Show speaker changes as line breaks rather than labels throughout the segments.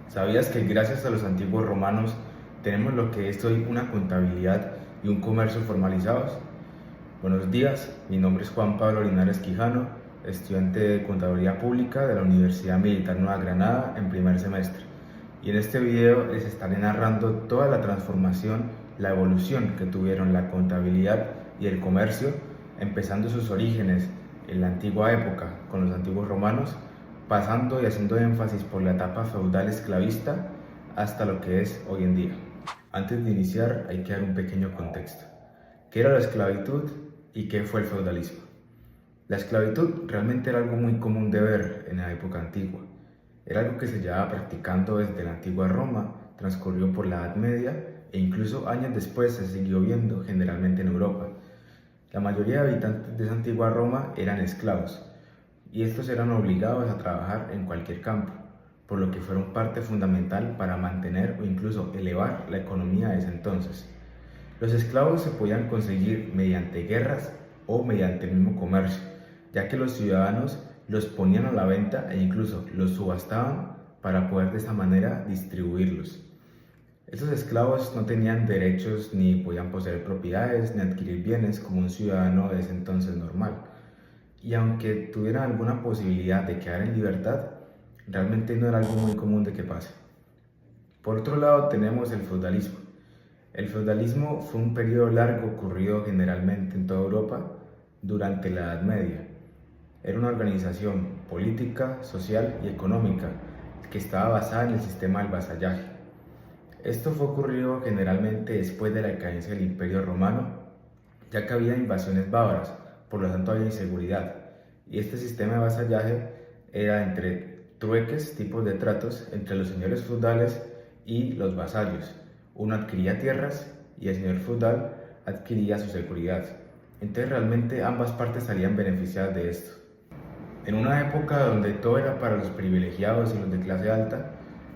¿Sabías que gracias a los antiguos romanos tenemos lo que es hoy una contabilidad y un comercio formalizados? Buenos días, mi nombre es Juan Pablo Linares Quijano, estudiante de Contaduría Pública de la Universidad Militar Nueva Granada en primer semestre. Y en este video les estaré narrando toda la transformación, la evolución que tuvieron la contabilidad y el comercio, empezando sus orígenes en la antigua época con los antiguos romanos, pasando y haciendo énfasis por la etapa feudal esclavista hasta lo que es hoy en día. Antes de iniciar hay que dar un pequeño contexto. ¿Qué era la esclavitud y qué fue el feudalismo? La esclavitud realmente era algo muy común de ver en la época antigua. Era algo que se llevaba practicando desde la antigua Roma, transcurrió por la Edad Media e incluso años después se siguió viendo generalmente en Europa. La mayoría de habitantes de esa antigua Roma eran esclavos y estos eran obligados a trabajar en cualquier campo, por lo que fueron parte fundamental para mantener o incluso elevar la economía de ese entonces. Los esclavos se podían conseguir mediante guerras o mediante el mismo comercio, ya que los ciudadanos los ponían a la venta e incluso los subastaban para poder de esa manera distribuirlos. Estos esclavos no tenían derechos ni podían poseer propiedades ni adquirir bienes como un ciudadano de ese entonces normal. Y aunque tuvieran alguna posibilidad de quedar en libertad, realmente no era algo muy común de que pase. Por otro lado tenemos el feudalismo. El feudalismo fue un periodo largo ocurrido generalmente en toda Europa durante la Edad Media. Era una organización política, social y económica que estaba basada en el sistema del vasallaje. Esto fue ocurrido generalmente después de la decadencia del Imperio Romano, ya que había invasiones bárbaras, por lo tanto había inseguridad, y este sistema de vasallaje era entre trueques, tipos de tratos entre los señores feudales y los vasallos. Uno adquiría tierras y el señor feudal adquiría su seguridad. Entonces realmente ambas partes salían beneficiadas de esto. En una época donde todo era para los privilegiados y los de clase alta,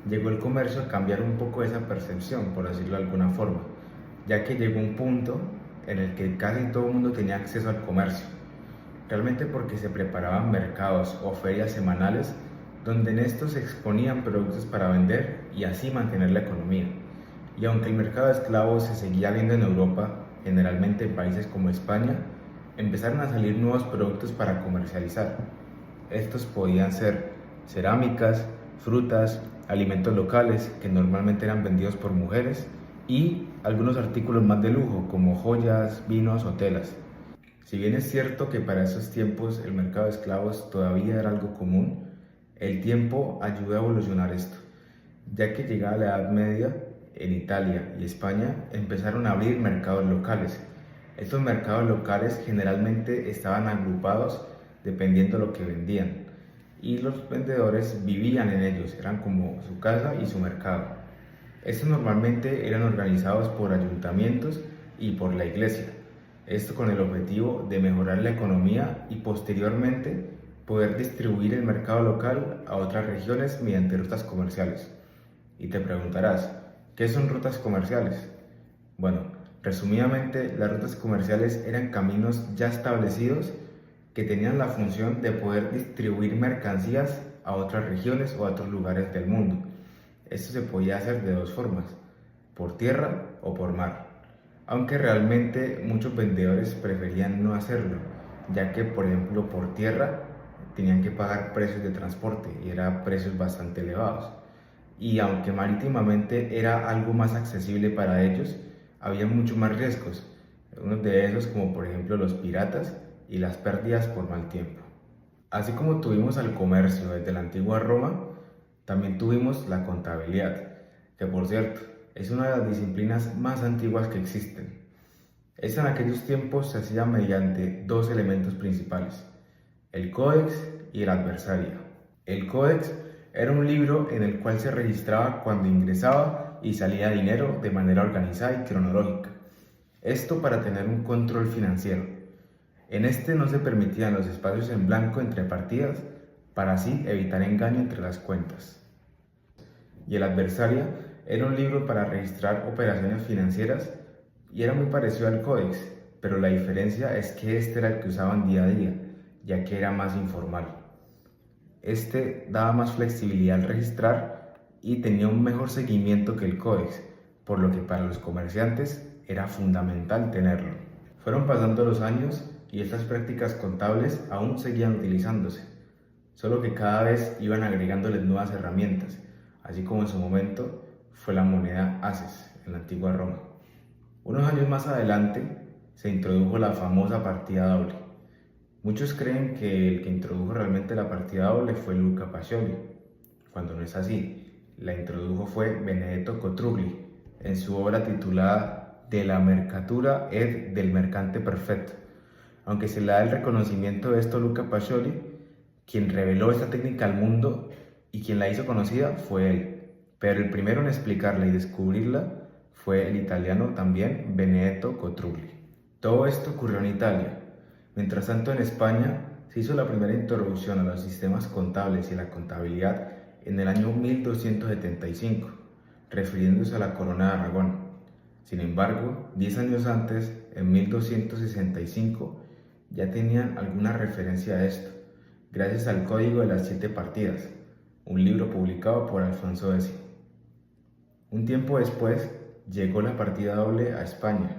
llegó el comercio a cambiar un poco esa percepción, por decirlo de alguna forma, ya que llegó un punto en el que casi todo el mundo tenía acceso al comercio, realmente porque se preparaban mercados o ferias semanales donde en estos se exponían productos para vender y así mantener la economía. Y aunque el mercado de esclavos se seguía viendo en Europa, generalmente en países como España, empezaron a salir nuevos productos para comercializar. Estos podían ser cerámicas, frutas, alimentos locales que normalmente eran vendidos por mujeres y algunos artículos más de lujo como joyas, vinos o telas. Si bien es cierto que para esos tiempos el mercado de esclavos todavía era algo común, el tiempo ayudó a evolucionar esto, ya que llegada la Edad Media, en Italia y España empezaron a abrir mercados locales. Estos mercados locales generalmente estaban agrupados dependiendo de lo que vendían y los vendedores vivían en ellos, eran como su casa y su mercado. Estos normalmente eran organizados por ayuntamientos y por la iglesia, esto con el objetivo de mejorar la economía y posteriormente poder distribuir el mercado local a otras regiones mediante rutas comerciales. Y te preguntarás, ¿qué son rutas comerciales? Bueno, resumidamente, las rutas comerciales eran caminos ya establecidos que tenían la función de poder distribuir mercancías a otras regiones o a otros lugares del mundo. Esto se podía hacer de dos formas, por tierra o por mar, aunque realmente muchos vendedores preferían no hacerlo, ya que por ejemplo por tierra tenían que pagar precios de transporte y eran precios bastante elevados. Y aunque marítimamente era algo más accesible para ellos, había mucho más riesgos, uno de esos como por ejemplo los piratas y las pérdidas por mal tiempo. Así como tuvimos al comercio desde la antigua Roma, también tuvimos la contabilidad, que por cierto es una de las disciplinas más antiguas que existen. Esta en aquellos tiempos se hacía mediante dos elementos principales, el códex y el adversario. El códex era un libro en el cual se registraba cuando ingresaba y salía dinero de manera organizada y cronológica. Esto para tener un control financiero. En este no se permitían los espacios en blanco entre partidas para así evitar engaño entre las cuentas. Y el adversario era un libro para registrar operaciones financieras y era muy parecido al códex, pero la diferencia es que este era el que usaban día a día, ya que era más informal. Este daba más flexibilidad al registrar y tenía un mejor seguimiento que el códex, por lo que para los comerciantes era fundamental tenerlo. Fueron pasando los años y estas prácticas contables aún seguían utilizándose, solo que cada vez iban agregándoles nuevas herramientas, así como en su momento fue la moneda Ases en la antigua Roma. Unos años más adelante se introdujo la famosa partida doble. Muchos creen que el que introdujo realmente la partida doble fue Luca Pacioli, cuando no es así. La introdujo fue Benedetto Cotrugli en su obra titulada De la Mercatura ed del Mercante Perfecto. Aunque se le da el reconocimiento de esto a Luca Pacioli, quien reveló esta técnica al mundo y quien la hizo conocida fue él, pero el primero en explicarla y descubrirla fue el italiano también Benedetto Cotrugli. Todo esto ocurrió en Italia. Mientras tanto, en España se hizo la primera introducción a los sistemas contables y la contabilidad en el año 1275, refiriéndose a la Corona de Aragón. Sin embargo, 10 años antes, en 1265, ya tenían alguna referencia a esto, gracias al Código de las 7 Partidas, un libro publicado por Alfonso X. Un tiempo después, llegó la partida doble a España.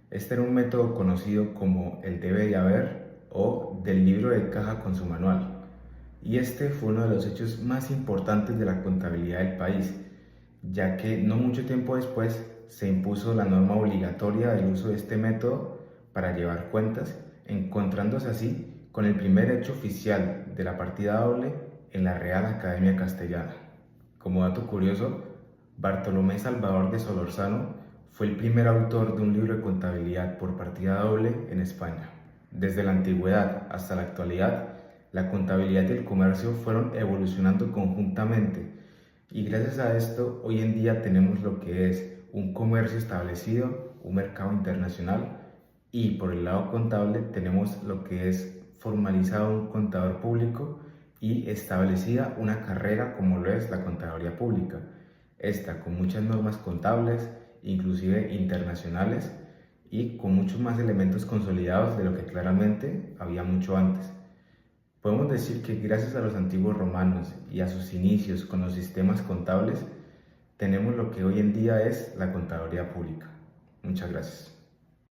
Este era un método conocido como el debe de haber o del libro de caja con su manual. Y este fue uno de los hechos más importantes de la contabilidad del país, ya que no mucho tiempo después se impuso la norma obligatoria del uso de este método para llevar cuentas, encontrándose así con el primer hecho oficial de la partida doble en la Real Academia Castellana. Como dato curioso, Bartolomé Salvador de Solórzano fue el primer autor de un libro de contabilidad por partida doble en España. Desde la antigüedad hasta la actualidad, la contabilidad y el comercio fueron evolucionando conjuntamente y gracias a esto hoy en día tenemos lo que es un comercio establecido, un mercado internacional y por el lado contable tenemos lo que es formalizado un contador público y establecida una carrera como lo es la contaduría pública. Esta con muchas normas contables, inclusive internacionales, y con muchos más elementos consolidados de lo que claramente había mucho antes. Podemos decir que gracias a los antiguos romanos y a sus inicios con los sistemas contables, tenemos lo que hoy en día es la contaduría pública. Muchas gracias.